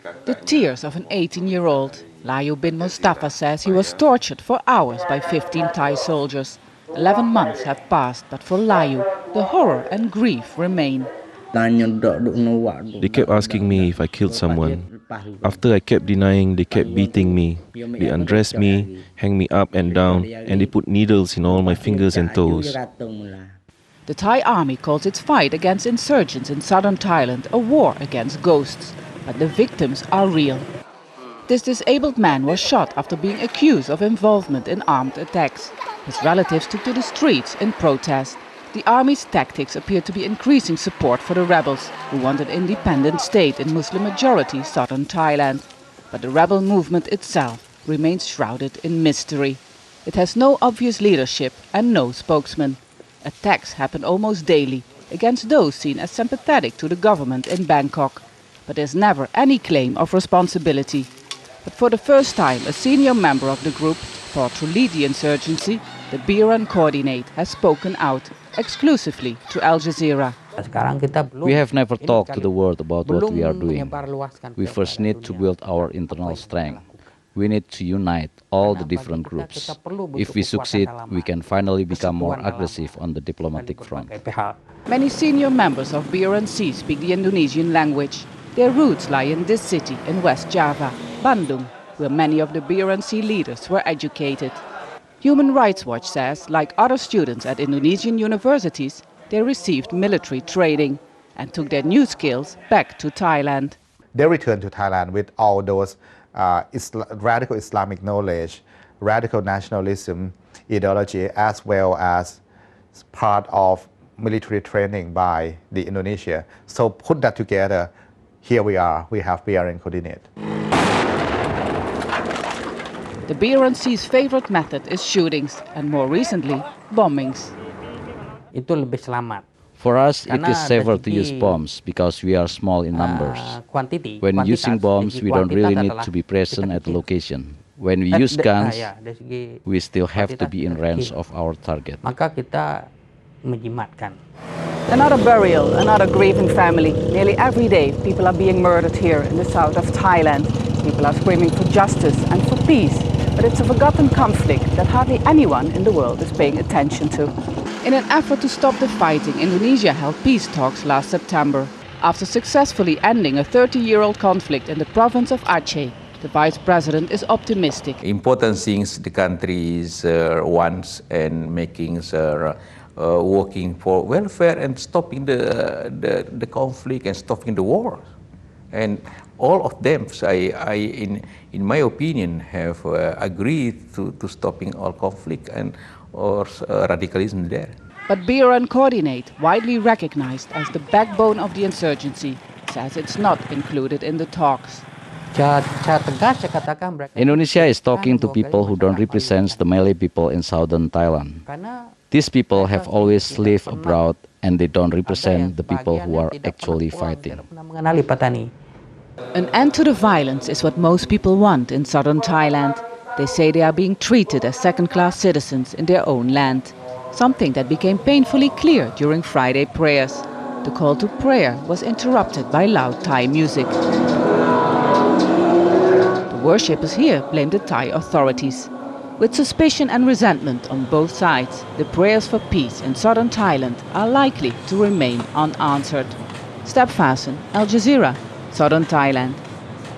The tears of an 18-year-old. LAYU bin MUSTAFA says he was tortured for hours by 15 Thai soldiers. 11 months have passed, but for LAYU, the horror and grief remain. They kept asking me if I killed someone. After I kept denying, they kept beating me. They undressed me, hang me up and down, and they put needles in all my fingers and toes. The Thai army calls its fight against insurgents in southern Thailand a war against ghosts, but the victims are real. This disabled man was shot after being accused of involvement in armed attacks. His relatives took to the streets in protest. The army's tactics appear to be increasing support for the rebels, who want an independent state in Muslim-majority southern Thailand. But the rebel movement itself remains shrouded in mystery. It has no obvious leadership and no spokesman. Attacks happen almost daily against those seen as sympathetic to the government in Bangkok. But there's never any claim of responsibility. But for the first time, a senior member of the group, thought to lead the insurgency, the Biran coordinate, has spoken out exclusively to Al Jazeera. We have never talked to the world about what we are doing. We first need to build our internal strength. We need to unite all the different groups. If we succeed, we can finally become more aggressive on the diplomatic front. Many senior members of BRNC speak the Indonesian language. Their roots lie in this city in West Java, Bandung, where many of the BRNC leaders were educated. Human Rights Watch says, like other students at Indonesian universities, they received military training and took their new skills back to Thailand. They returned to Thailand with all those radical Islamic knowledge, radical nationalism ideology, as well as part of military training by the Indonesia. So put that together, here we are, we have BRN coordinate. The BRNC's favorite method is shootings and more recently, bombings. For us, it is safer to use bombs because we are small in numbers. When using bombs, we don't really need to be present at the location. When we use guns, we still have to be in range of our target. Another burial, another grieving family. Nearly every day, people are being murdered here in the south of Thailand. People are screaming for justice and for peace, but it's a forgotten conflict that hardly anyone in the world is paying attention to. In an effort to stop the fighting, Indonesia held peace talks last September. After successfully ending a 30-year-old conflict in the province of Aceh, the vice president is optimistic. Important things the country wants and making working for welfare and stopping the conflict and stopping the war. And all of them, in my opinion, have agreed to stopping all conflict or radicalism there. But BRN Coordinate, widely recognized as the backbone of the insurgency, says it's not included in the talks. Indonesia is talking to people who don't represent the Malay people in southern Thailand. These people have always lived abroad and they don't represent the people who are actually fighting. An end to the violence is what most people want in southern Thailand. They say they are being treated as second-class citizens in their own land, something that became painfully clear during Friday prayers. The call to prayer was interrupted by loud Thai music. The worshippers here blame the Thai authorities. With suspicion and resentment on both sides, the prayers for peace in southern Thailand are likely to remain unanswered. Step Vaessen, Al Jazeera, Southern Thailand.